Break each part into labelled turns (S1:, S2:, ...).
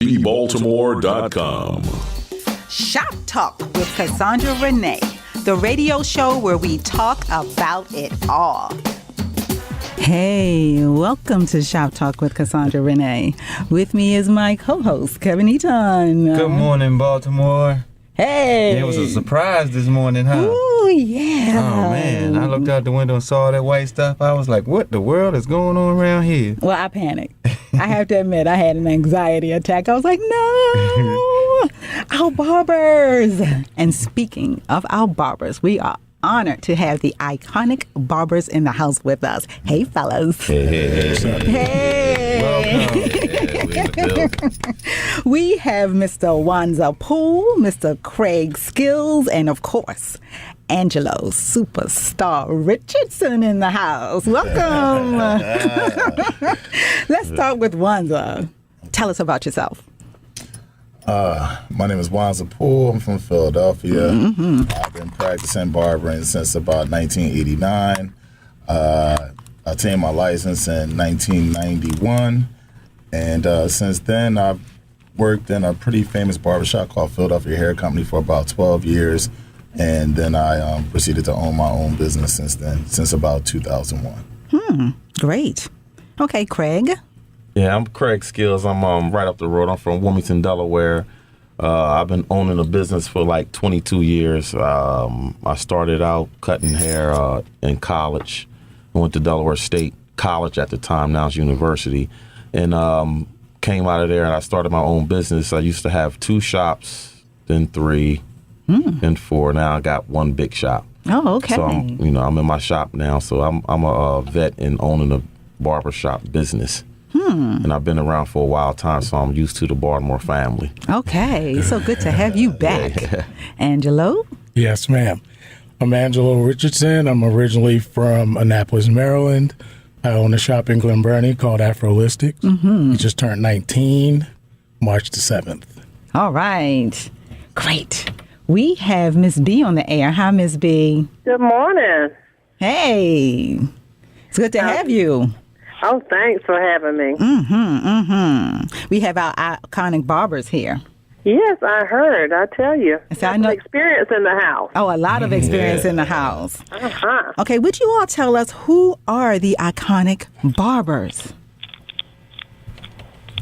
S1: BeBaltimore.com.
S2: Shop Talk with Cassandra Renee, the radio show where we talk about it all. Hey, welcome to Shop Talk with Cassandra Renee. With me is my co-host, Kevin Eaton.
S3: Good morning, Baltimore.
S2: Hey.
S3: It was a surprise this morning, huh?
S2: Ooh, yeah.
S3: Oh, man. I looked out the window and saw that white stuff. I was like, what the world is going on around here?
S2: Well, I panicked. I have to admit, I had an anxiety attack. I was like, no, our Barbers. And speaking of our Barbers, we are honored to have the iconic Barbers in the house with us. Hey, fellas.
S3: Hey.
S2: Welcome. We have Mr. Wanza Poole, Mr. Craig Skills, and of course, Angelo Superstar Richardson in the house. Welcome. Let's start with Wanza. Tell us about yourself.
S4: My name is Wanza Poole. I'm from Philadelphia. I've been practicing barbering since about 1989. I obtained my license in 1991. And since then, I've worked in a pretty famous barbershop called Philadelphia Hair Company for about 12 years. And then I proceeded to own my own business since then, since about 2001.
S2: Great. Okay, Craig.
S5: Yeah, I'm Craig Skills. I'm right up the road. I'm from Wilmington, Delaware. I've been owning a business for like 22 years. I started out cutting hair in college. I went to Delaware State College at the time, now it's university, and came out of there and I started my own business. I used to have 2 shops, then 3, then 4. Now I got 1 big shop.
S2: Oh, okay.
S5: So I'm in my shop now. So I'm a vet in owning a barbershop business. And I've been around for a while time, so I'm used to the Baltimore family.
S2: Okay, so good to have you back. Angelo?
S6: Yes, ma'am. I'm Angelo Richardson. I'm originally from Annapolis, Maryland. I own a shop in Glen Burnie called Afrolistic. We just turned 19, March the 7th.
S2: All right. Great. We have Miss B on the air. Hi, Miss B.
S7: Good morning.
S2: Hey. It's good to have you.
S7: Oh, thanks for having me.
S2: We have our iconic barbers here.
S7: Yes, I heard. I tell you.
S2: So I know
S7: experience in the house.
S2: Oh, a lot of experience in the house.
S7: Uh-huh.
S2: Okay, would you all tell us who are the iconic barbers?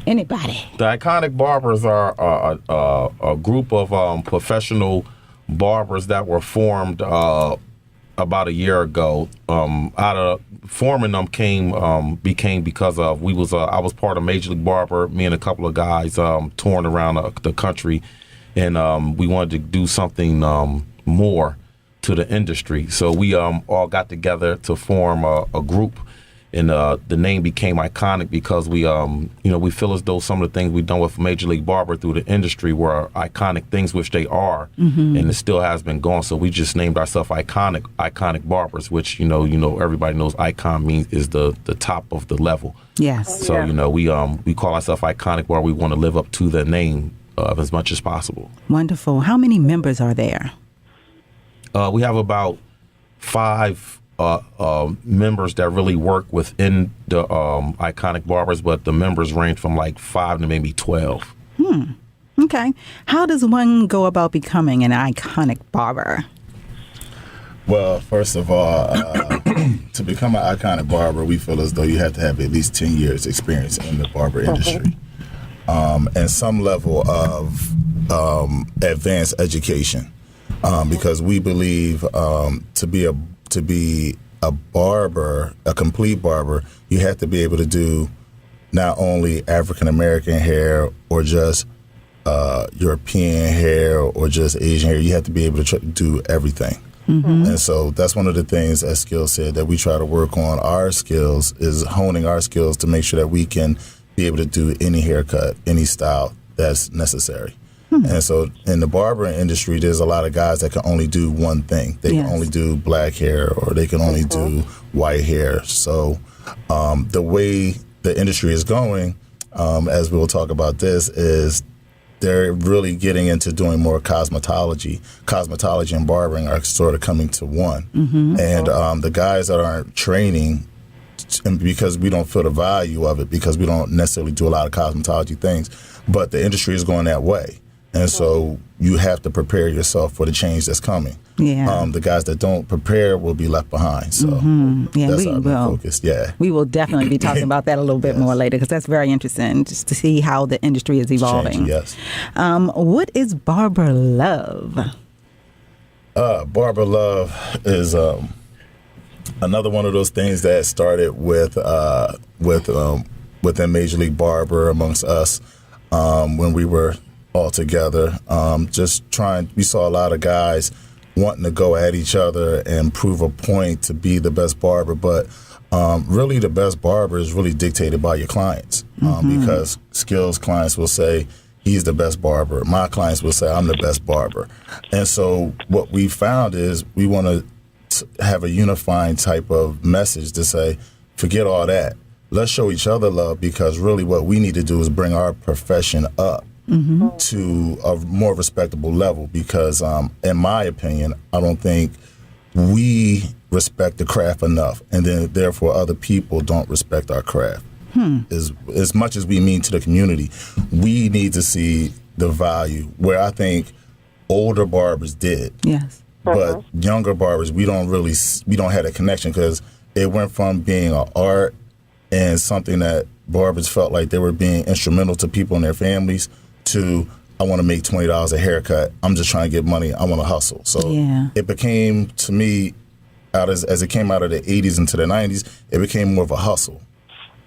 S2: Anybody?
S5: The iconic barbers are a group of professional barbers that were formed about a year ago. Out of forming them became because of I was part of Major League Barber. Me and a couple of guys touring around the country, and we wanted to do something more to the industry. So we all got together to form a group. And the name became iconic because we feel as though some of the things we've done with Major League Barber through the industry were iconic things, which they are, and it still has been going. So we just named ourselves Iconic Barbers, which everybody knows icon is the top of the level.
S2: Yes.
S5: So we call ourselves Iconic Barber. We want to live up to the name as much as possible.
S2: Wonderful. How many members are there?
S5: We have about 5. Members that really work within the Iconic Barbers, but the members range from like 5 to maybe 12.
S2: Okay. How does one go about becoming an iconic barber?
S4: Well, first of all, to become an iconic barber, we feel as though you have to have at least 10 years experience in the barber industry. And some level of advanced education. Because we believe to be a barber, a complete barber, you have to be able to do not only African American hair or just European hair or just Asian hair. You have to be able to do everything. And so that's one of the things, as Skill said, that we try to work on our skills, is honing our skills to make sure that we can be able to do any haircut, any style that's necessary. And so in the barbering industry, there's a lot of guys that can only do one thing. They can only do black hair, or they can only do white hair. So the way the industry is going, as we'll talk about this, is they're really getting into doing more cosmetology. Cosmetology and barbering are sort of coming to one. And the guys that aren't training, and because we don't feel the value of it, because we don't necessarily do a lot of cosmetology things, but the industry is going that way. And so you have to prepare yourself for the change that's coming.
S2: Yeah.
S4: The guys that don't prepare will be left behind. So
S2: Yeah,
S4: that's
S2: we
S4: our main
S2: will.
S4: focus. Yeah.
S2: We will definitely be talking about that a little bit more later because that's very interesting just to see how the industry is evolving.
S4: Changing, yes.
S2: What is Barber Love?
S4: Barber Love is another one of those things that started within Major League Barber amongst us when we were all together. We saw a lot of guys wanting to go at each other and prove a point to be the best barber, but really the best barber is really dictated by your clients because skills clients will say, he's the best barber. My clients will say, I'm the best barber. And so what we found is we want to have a unifying type of message to say, forget all that. Let's show each other love because really what we need to do is bring our profession up to a more respectable level because, in my opinion, I don't think we respect the craft enough, and then therefore other people don't respect our craft. As much as we mean to the community, we need to see the value where I think older barbers did.
S2: Yes.
S4: But younger barbers, we don't have that connection because it went from being an art and something that barbers felt like they were being instrumental to people and their families to, I want to make $20 a haircut. I'm just trying to get money. I want to hustle. So it became, to me, as it came out of the 80s into the 90s, it became more of a hustle.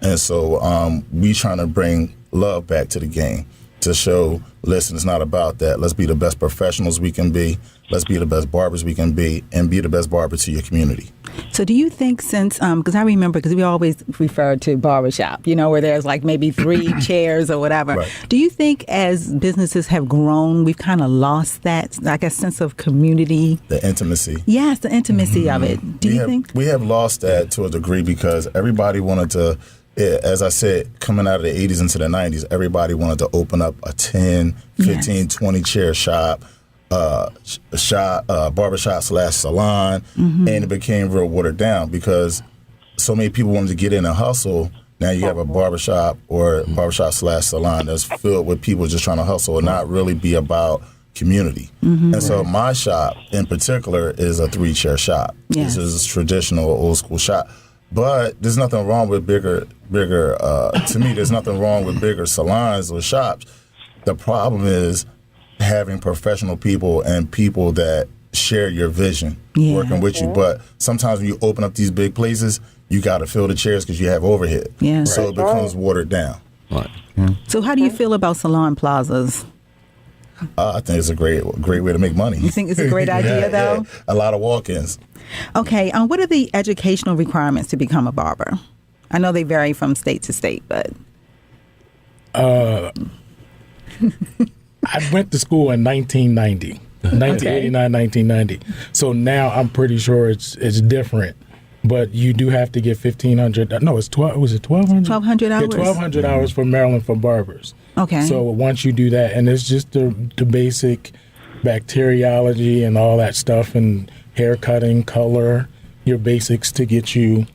S4: And so we trying to bring love back to the game to show, listen, it's not about that. Let's be the best professionals we can be. Let's be the best barbers we can be and be the best barber to your community.
S2: So do you think since, because I remember, because we always refer to barbershop, where there's like maybe 3 chairs or whatever.
S4: Right.
S2: Do you think as businesses have grown, we've kind of lost that, like a sense of community?
S4: The intimacy.
S2: Yes, the intimacy of it. Do you think?
S4: We have lost that to a degree because everybody wanted to, as I said, coming out of the 80s into the 90s, everybody wanted to open up a 10, 15, 20 chair shop. Barbershop / salon, and it became real watered down because so many people wanted to get in and hustle. Now you have a barbershop or barbershop / salon that's filled with people just trying to hustle and not really be about community. And so my shop in particular is a 3-chair shop.
S2: Yes.
S4: This is a traditional old school shop. But there's nothing wrong with bigger, to me, there's nothing wrong with bigger salons or shops. The problem is having professional people and people that share your vision working with you. But sometimes when you open up these big places, you got to fill the chairs because you have overhead.
S2: Yeah.
S4: So it becomes watered down.
S5: Right.
S2: So how do you feel about salon plazas?
S4: I think it's a great way to make money.
S2: You think it's a great idea, though?
S4: Yeah. A lot of walk-ins.
S2: Okay. What are the educational requirements to become a barber? I know they vary from state to state, but...
S6: I went to school in 1990, 1989, 1990. So now I'm pretty sure it's different. But you do have to get 1,500. No, it's 12. Was it 1,200?
S2: 1,200 hours.
S6: Yeah, 1,200 hours for Maryland for barbers.
S2: Okay.
S6: So once you do that, and it's just the basic bacteriology and all that stuff, and hair cutting, color, your basics to get you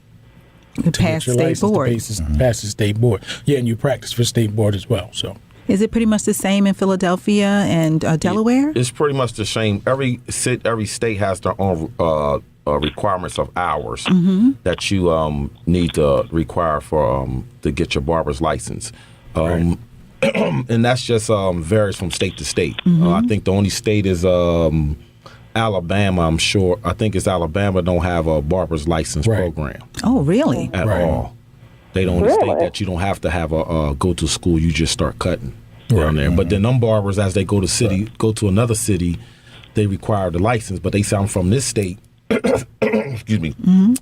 S2: to pass
S6: your
S2: state
S6: license,
S2: board.
S6: Pass the state board. Yeah, and you practice for state board as well. So.
S2: Is it pretty much the same in Philadelphia and Delaware?
S5: It's pretty much the same. Every state has their own requirements of hours that you need to require for to get your barber's license. And that's just varies from state to state. I think the only state is Alabama. I'm sure. I think it's Alabama don't have a barber's license program.
S2: Oh, really?
S5: At all. They don't state that you don't have to have a go to school. You just start cutting down there. But then them barbers, as they go to another city, they require the license. But they say, I'm from this state. Excuse me.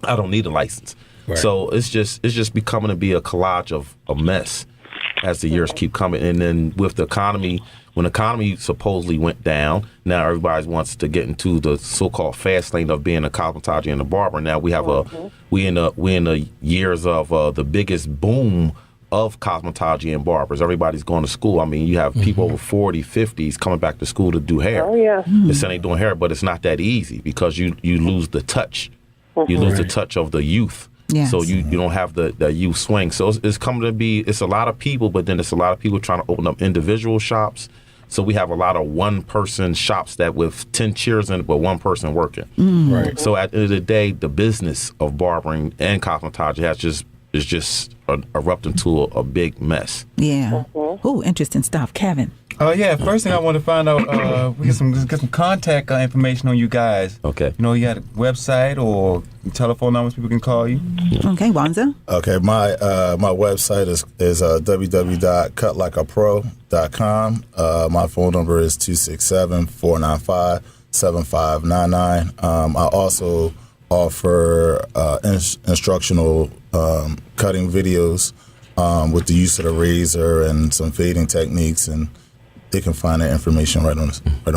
S5: I don't need a license. Right. So it's just becoming to be a collage of a mess as the years keep coming. And then with the economy, when the economy supposedly went down, now everybody wants to get into the so-called fast lane of being a cosmetology and a barber. Now we have we in the years of the biggest boom of cosmetology and barbers. Everybody's going to school. I mean, you have people over 40, 50s coming back to school to do hair.
S7: Oh, yeah.
S5: They're saying they're doing hair, but it's not that easy because you lose the touch. You lose the touch of the youth
S2: Yes.
S5: So you don't have the youth swing. So it's coming to be, it's a lot of people, but then it's a lot of people trying to open up individual shops. So we have a lot of one-person shops that with 10 chairs in it, but one person working.
S6: Right.
S5: So at the end of the day, the business of barbering and cosmetology is just erupting to a big mess.
S2: Yeah. Oh, interesting stuff. Kevin.
S3: Oh yeah. First thing I want to find out, we get some contact information on you guys.
S5: Okay.
S3: You know, you got a website or telephone numbers people can call you.
S2: Okay, Wanza.
S4: Okay, my website is www.cutlikeapro.com. My phone number is 267-495-7599. I also offer instructional cutting videos with the use of the razor and some fading techniques, and they can find that information right on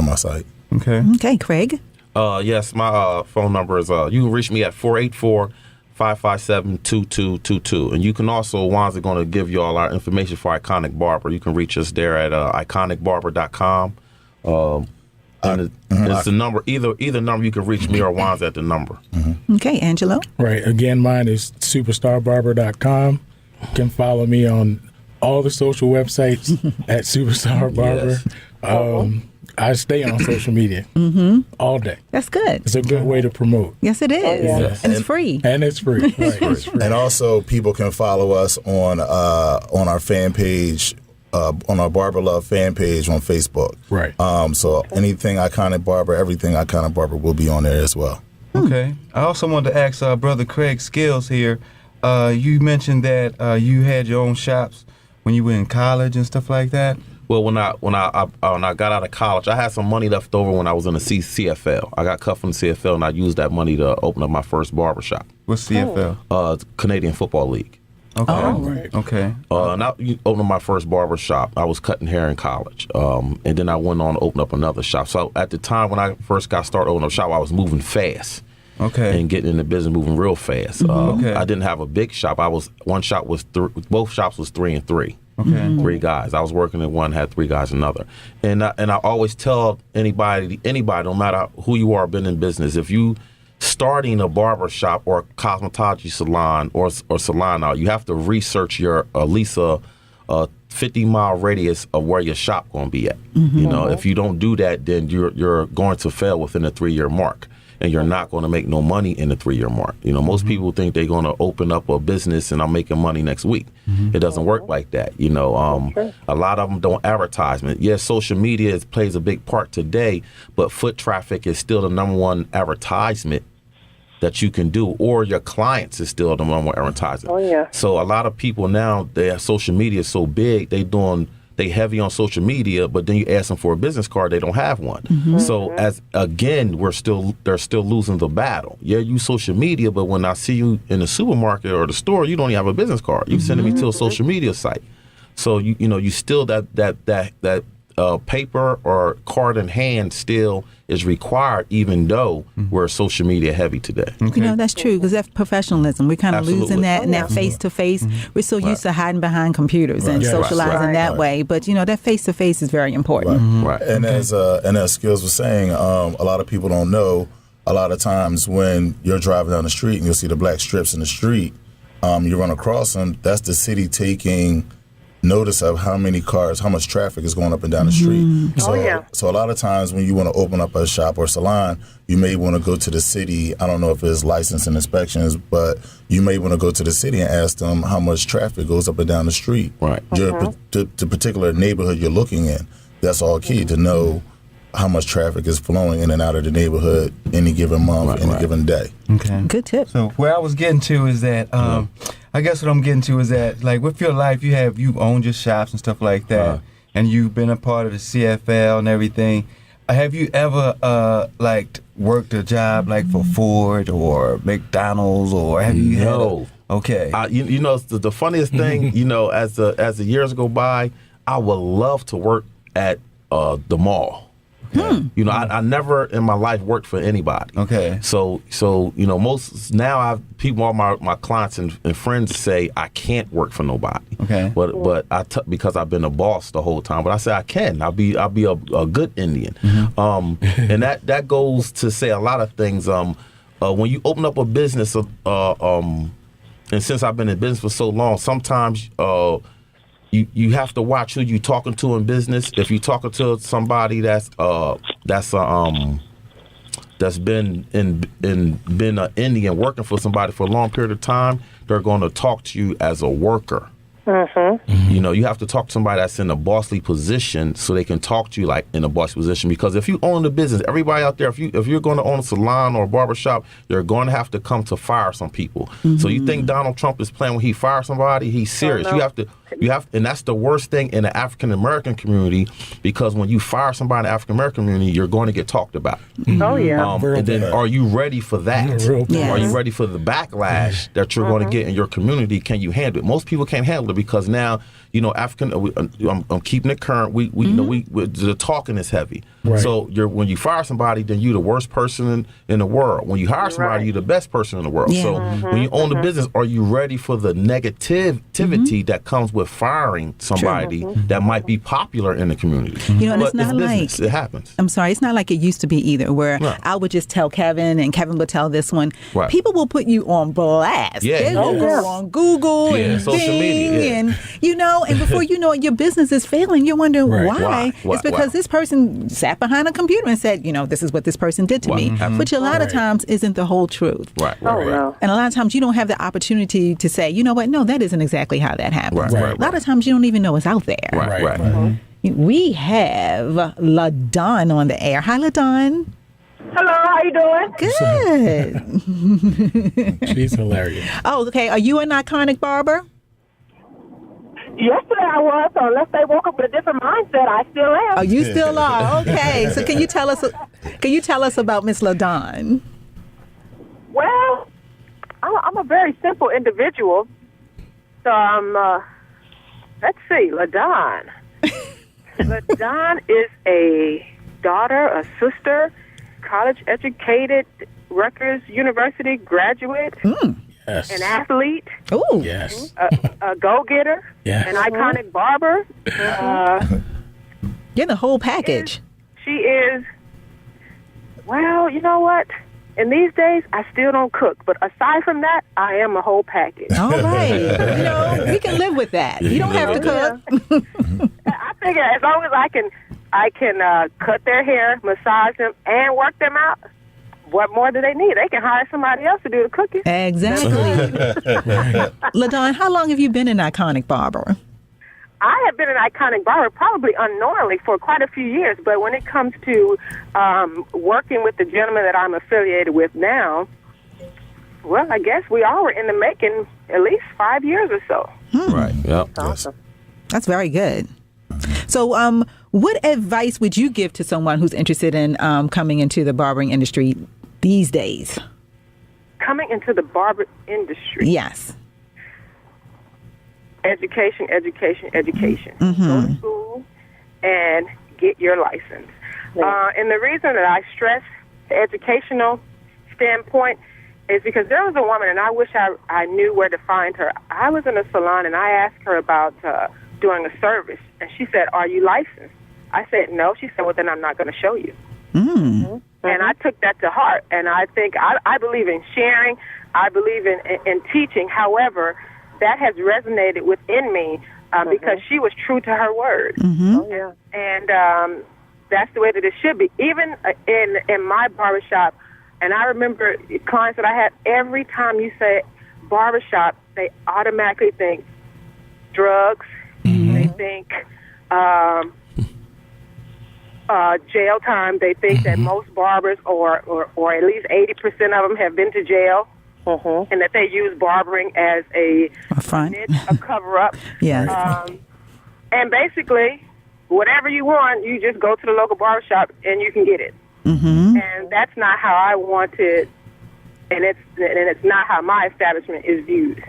S4: my site.
S3: Okay.
S2: Okay, Craig.
S5: Yes, my phone number is, you can reach me at 484-557-2222. And you can also, Wan's going to give you all our information for Iconic Barber. You can reach us there at iconicbarber.com. And it's the number, either number you can reach me or Wan's at the number.
S2: Okay, Angelo.
S6: Right. Again, mine is superstarbarber.com. You can follow me on all the social websites at Superstar Barber.
S5: Yes.
S6: I stay on social media all day.
S2: That's good.
S6: It's a good way to promote.
S2: Yes, it is.
S5: Yes.
S2: And it's free.
S6: And it's free. Right. It's free.
S4: And also, people can follow us on our fan page, on our Barber Love fan page on Facebook.
S6: Right.
S4: So anything Iconic Barber, everything Iconic Barber will be on there as well.
S3: Okay. I also wanted to ask Brother Craig Skills here. You mentioned that you had your own shops when you were in college and stuff like that.
S5: Well, when I got out of college, I had some money left over when I was in the CFL. I got cut from the CFL, and I used that money to open up my first barber shop.
S3: What's CFL?
S5: Canadian Football League.
S3: Okay.
S2: Oh.
S6: Right.
S3: Okay.
S5: And I opened my first barber shop. I was cutting hair in college, and then I went on to open up another shop. So at the time when I first got started opening up a shop, I was moving fast.
S3: Okay.
S5: And getting in the business, moving real fast.
S3: Okay.
S5: I didn't have a big shop. Both shops was 3 and 3.
S3: Okay.
S5: 3 guys. I was working in one, had 3 guys in another. And I always tell anybody, no matter who you are, been in business, if you starting a barber shop or a cosmetology salon or salon out, you have to research your at least a 50-mile radius of where your shop going to be at. You know, if you don't do that, then you're going to fail within the 3-year mark. And you're not going to make no money in the 3-year mark. You know, most people think they're going to open up a business and I'm making money next week. It doesn't work like that. You know, a lot of them don't advertisement. Yes, social media plays a big part today, but foot traffic is still the number one advertisement that you can do, or your clients is still the number one advertisement.
S7: Oh, yeah.
S5: So a lot of people now, their social media is so big, they heavy on social media, but then you ask them for a business card, they don't have one. So as again, they're still losing the battle. Yeah, you social media, but when I see you in the supermarket or the store, you don't even have a business card. You sending me to a social media site. So you still that paper or card in hand still is required, even though we're social media heavy today.
S2: You know, that's true, because that's professionalism. We're kind of losing that, and that face-to-face. We're so used to hiding behind computers and socializing that way. But, you know, that face-to-face is very important.
S5: Right.
S4: And as Skills was saying, a lot of people don't know, a lot of times when you're driving down the street and you'll see the black strips in the street, you run across them, that's the city taking notice of how many cars, how much traffic is going up and down the street. So a lot of times when you want to open up a shop or salon, you may want to go to the city. I don't know if it's license and inspections, but you may want to go to the city and ask them how much traffic goes up and down the street.
S5: Right.
S4: The particular neighborhood you're looking in. That's all key to know how much traffic is flowing in and out of the neighborhood any given month, any given day.
S3: Okay.
S2: Good tip.
S3: So where I was getting to is that, I guess what I'm getting to is that, like, with your life, you owned your shops and stuff like that, and you've been a part of the CFL and everything. Have you ever, worked a job, like, for Ford or McDonald's, or have you
S5: No.
S3: Okay.
S5: You know, the funniest thing, you know, as the years go by, I would love to work at the mall. You know, I never in my life worked for anybody.
S3: Okay.
S5: So you know, all my clients and friends say I can't work for nobody.
S3: Okay.
S5: But because I've been a boss the whole time. But I say I can. I'll be a good Indian. And that goes to say a lot of things. When you open up a business, and since I've been in business for so long, sometimes you have to watch who you talking to in business. If you're talking to somebody that's been an Indian working for somebody for a long period of time, they're going to talk to you as a worker. You know, you have to talk to somebody that's in a bossly position so they can talk to you like in a bossy position. Because if you own the business, everybody out there, if you're going to own a salon or a barbershop, you're going to have to come to fire some people. So you think Donald Trump is playing when he fires somebody? He's serious.
S7: Oh, no.
S5: You have, and that's the worst thing in the African American community, because when you fire somebody in the African American community, you're going to get talked about.
S7: Oh, yeah.
S5: And then, are you ready for that?
S2: Yes.
S5: Are you ready for the backlash that you're going to get in your community? Can you handle it? Most people can't handle it because now, you know, I'm keeping it current. You know, the talking is heavy.
S6: Right.
S5: So when you fire somebody, then you're the worst person in the world. When you hire somebody, you're the best person in the world.
S2: Yeah.
S5: So when you own the business, are you ready for the negativity that comes with firing somebody that might be popular in the community?
S2: You know, and it's
S5: But
S2: not
S5: business.
S2: like,
S5: It happens.
S2: I'm sorry, it's not like it used to be either, where
S5: No.
S2: I would just tell Kevin and Kevin would tell this one.
S5: Right.
S2: People will put you on blast.
S5: Yeah.
S2: They
S5: Oh,
S2: will go on Google
S5: Yeah,
S2: and
S5: social
S2: Bing
S5: media, yeah.
S2: and, you know, and before you know it, your business is failing. You're wondering
S6: Right.
S2: why.
S5: Why?
S2: It's because this person sat behind a computer and said, you know, this is what this person did to
S5: Why?
S2: me,
S5: Mhm.
S2: which a lot of
S6: Right.
S2: times isn't the whole truth.
S5: Right.
S7: Oh,
S5: Right.
S7: no.
S2: And a lot of times you don't have the opportunity to say, you know what, no, that isn't exactly how that happened.
S5: Right.
S2: A lot of times you don't even know it's out there.
S5: Right.
S6: Right.
S5: Right.
S2: We have LaDon on the air. Hi, LaDon.
S7: Hello, how you doing?
S2: Good.
S6: She's hilarious.
S2: Oh, okay. Are you an iconic barber?
S7: Yesterday I was, so unless they woke up with a different mindset, I still am.
S2: Oh, you still are. Okay. So can you tell us about Miss LaDon?
S7: Well, I'm a very simple individual. So let's see, LaDon. LaDon is a daughter, a sister, college-educated, Rutgers University graduate,
S6: Yes.
S7: an athlete,
S2: Oh,
S6: Yes.
S7: a go-getter,
S6: Yes.
S7: an iconic barber.
S2: you're the whole package.
S7: She is, well, you know what? In these days, I still don't cook. But aside from that, I am a whole package.
S2: All right. You know, we can live with that. You don't have to cook.
S7: I figure as long as I can cut their hair, massage them, and work them out, what more do they need? They can hire somebody else to do the cooking.
S2: Exactly. LaDon, how long have you been an iconic barber?
S7: I have been an iconic barber probably unknowingly for quite a few years, but when it comes to working with the gentleman that I'm affiliated with now, well, I guess we all were in the making at least 5 years or so.
S5: Right. Yep.
S7: Awesome.
S2: That's very good. So, what advice would you give to someone who's interested in coming into the barbering industry these days?
S7: Coming into the barber industry.
S2: Yes.
S7: Education. Go to school and get your license. And the reason that I stress the educational standpoint is because there was a woman, and I wish I knew where to find her. I was in a salon, and I asked her about doing a service, and she said, "Are you licensed?" I said, "No." She said, "Well, then I'm not going to show you." And I took that to heart, and I think I believe in sharing. I believe in teaching. However, that has resonated within me because she was true to her word. Oh, yeah. And that's the way that it should be. Even in my barbershop, and I remember clients that I had, every time you say barbershop, they automatically think drugs. They think jail time. They think that most barbers, or at least 80% of them, have been to jail. And that they use barbering as a
S2: front,
S7: a cover-up.
S2: Yeah.
S7: And basically, whatever you want, you just go to the local barbershop and you can get it. And that's not how I want it, and it's not how my establishment is viewed.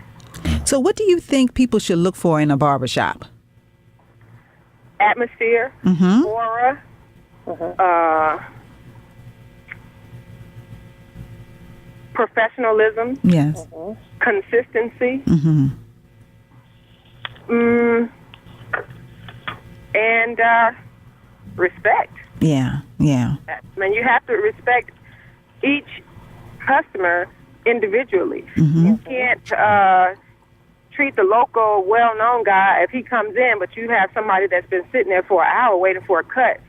S2: So, what do you think people should look for in a barbershop?
S7: Atmosphere, aura, professionalism,
S2: Yes.
S7: consistency, and respect.
S2: Yeah.
S7: I mean, you have to respect each customer individually. You can't treat the local well-known guy if he comes in, but you have somebody that's been sitting there for an hour waiting for a cut.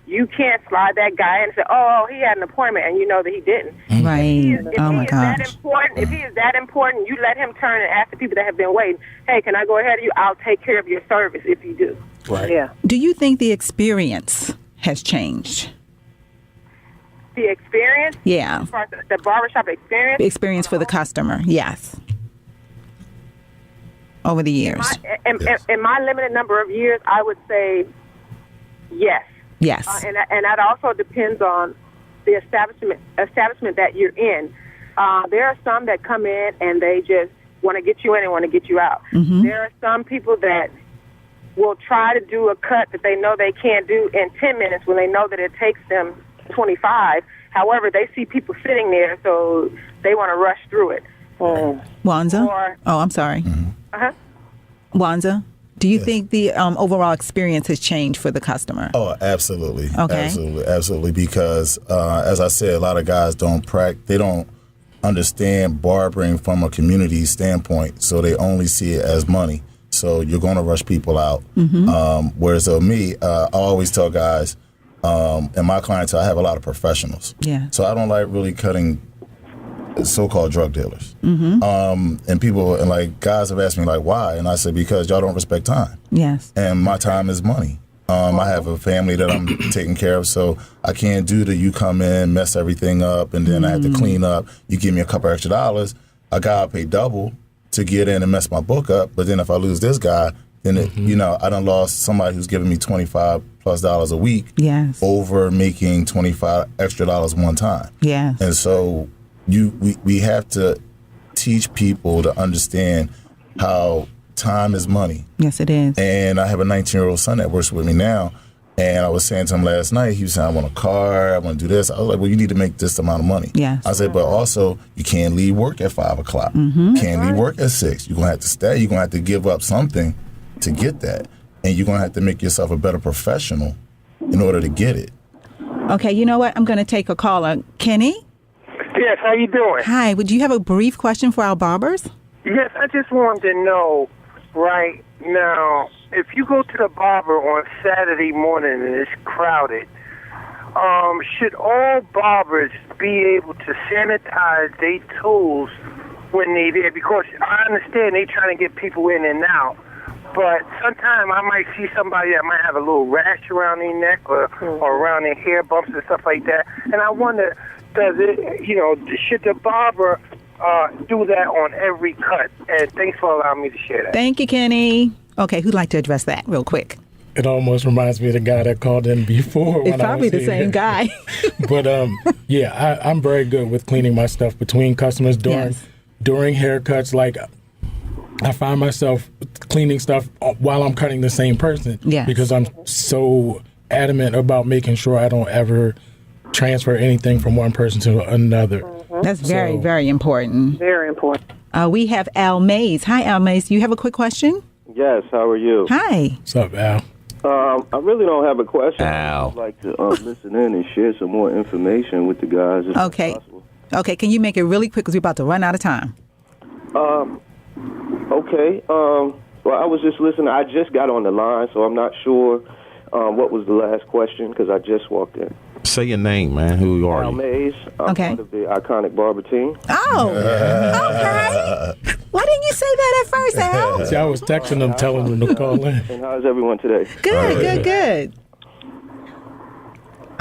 S7: You can't slide that guy in and say, "Oh, he had an appointment," and you know that he didn't.
S2: Right. Oh my gosh.
S7: If he is that important, you let him turn and ask the people that have been waiting, "Hey, can I go ahead of you? I'll take care of your service if you do."
S6: Right.
S1: Yeah.
S2: Do you think the experience has changed?
S7: The experience?
S2: Yeah.
S7: As far as the barbershop experience?
S2: The experience for the customer, yes. Over the years.
S7: In my limited number of years, I would say yes.
S2: Yes.
S7: And that also depends on the establishment that you're in. There are some that come in and they just want to get you in and want to get you out. There are some people that will try to do a cut that they know they can't do in 10 minutes when they know that it takes them 25. However, they see people sitting there, so they want to rush through it.
S2: Wanza? I'm sorry. Wanza? Do you think the overall experience has changed for the customer?
S4: Oh, absolutely.
S2: Okay.
S4: Absolutely. Because as I said, a lot of guys they don't understand barbering from a community standpoint, so they only see it as money. So you're going to rush people out. Whereas me, I always tell guys, in my clientele, I have a lot of professionals.
S2: Yeah.
S4: So I don't like really cutting so-called drug dealers. And people, and like guys have asked me like, why? And I said, because y'all don't respect time.
S2: Yes.
S4: And my time is money. I have a family that I'm taking care of, so I can't do the you come in, mess everything up, and then I have to clean up. You give me a couple extra dollars, a guy will pay double to get in and mess my book up. But then if I lose this guy, then I done lost somebody who's giving me $25+ a week.
S2: Yes.
S4: Over making $25 extra one time.
S2: Yes.
S4: And so we have to teach people to understand how time is money.
S2: Yes, it is.
S4: And I have a 19-year-old son that works with me now, and I was saying to him last night, he was saying, I want a car, I want to do this. I was like, well, you need to make this amount of money.
S2: Yes.
S4: I said, but also, you can't leave work at 5 o'clock. Can't leave work at 6. You're going to have to stay. You're going to have to give up something to get that. And you're going to have to make yourself a better professional in order to get it.
S2: Okay, you know what? I'm going to take a caller. Kenny?
S8: Yes, how you doing?
S2: Hi, would you have a brief question for our barbers?
S8: Yes, I just wanted to know, right now, if you go to the barber on Saturday morning and it's crowded, should all barbers be able to sanitize their tools when they're there? Because I understand they're trying to get people in and out, but sometimes I might see somebody that might have a little rash around their neck or around their hair bumps and stuff like that, and I wonder, should the barber do that on every cut? And thanks for allowing me to share that.
S2: Thank you, Kenny. Okay, who'd like to address that real quick?
S6: It almost reminds me of the guy that called in before.
S2: It's probably the same guy.
S6: But I'm very good with cleaning my stuff between customers during haircuts. Like, I find myself cleaning stuff while I'm cutting the same person.
S2: Yes.
S6: Because I'm so adamant about making sure I don't ever transfer anything from one person to another.
S2: That's very, very important.
S1: Very important.
S2: We have Al Mays. Hi, Al Mays. Do you have a quick question?
S9: Yes, how are you?
S2: Hi.
S6: What's up, Al?
S9: I really don't have a question.
S5: Al.
S9: I'd like to listen in and share some more information with the guys if
S2: Okay.
S9: possible.
S2: Okay, can you make it really quick because we're about to run out of time?
S9: Okay. Well, I was just listening. I just got on the line, so I'm not sure what was the last question because I just walked in.
S5: Say your name, man. Who are
S9: Al
S5: you?
S9: Mays. I'm
S2: Okay.
S9: part of the Iconic Barber team.
S2: Oh, okay. Why didn't you say that at first, Al?
S6: See, I was texting them, telling them to call in.
S9: And how's everyone today?
S2: Good.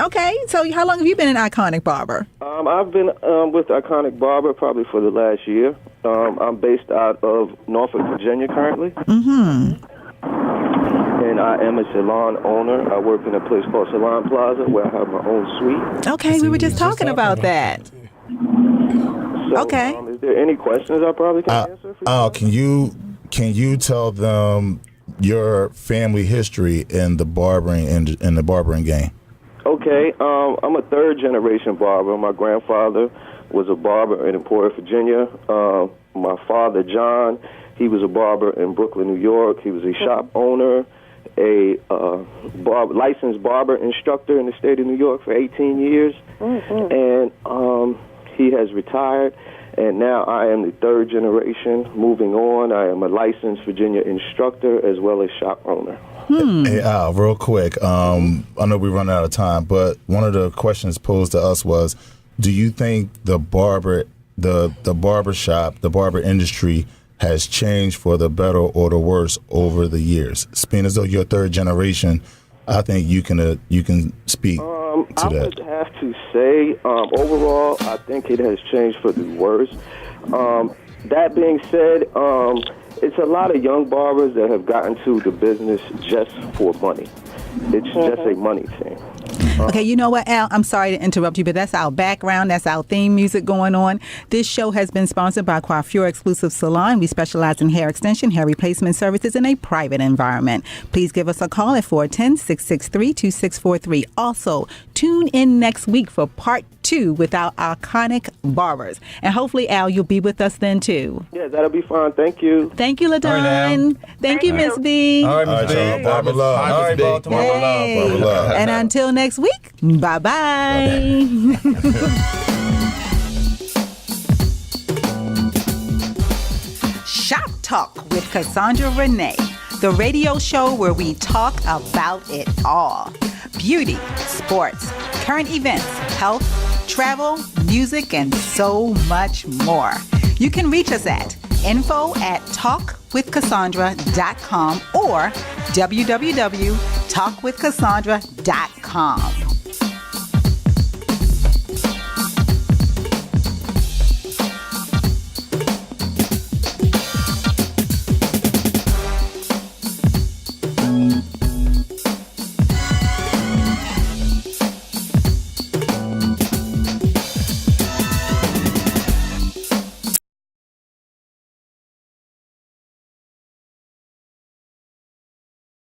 S2: Okay, so how long have you been an Iconic Barber?
S9: I've been with Iconic Barber probably for the last year. I'm based out of Norfolk, Virginia currently. And I am a salon owner. I work in a place called Salon Plaza where I have my own suite.
S2: Okay, we were just talking about that.
S9: So,
S2: Okay.
S9: Is there any questions I probably can answer for you?
S4: Can you tell them your family history in the barbering game?
S9: Okay, I'm a third-generation barber. My grandfather was a barber in Emporia, Virginia. My father, John, he was a barber in Brooklyn, New York. He was a shop owner, a licensed barber instructor in the state of New York for 18 years. And he has retired. And now I am the third generation. Moving on, I am a licensed Virginia instructor as well as shop owner.
S4: Hey, Al, real quick. I know we're running out of time, but one of the questions posed to us was, do you think the barber shop, the barber industry has changed for the better or the worse over the years? Being as though you're third generation, I think you can speak to that.
S9: I would have to say, overall, I think it has changed for the worse. That being said, it's a lot of young barbers that have gotten to the business just for money. It's just a money thing.
S2: Okay, you know what, Al? I'm sorry to interrupt you, but that's our background. That's our theme music going on. This show has been sponsored by Coiffure Exclusive Salon. We specialize in hair extension, hair replacement services in a private environment. Please give us a call at 410-663-2643. Also, tune in next week for part 2 with our iconic barbers. And hopefully, Al, you'll be with us then, too.
S9: Yeah, that'll be fine. Thank you.
S2: Thank you, LaDon.
S3: All right,
S2: Thank you, Miss B.
S3: All right, Miss B.
S4: y'all. Barber love.
S3: All right, Baltimore.
S2: Yay.
S4: Barber love.
S2: And until next week, bye-bye. Shop Talk with Cassandra Renee, the radio show where we talk about it all. Beauty, sports, current events, health, travel, music, and so much more. You can reach us at info@talkwithcassandra.com or www.talkwithcassandra.com.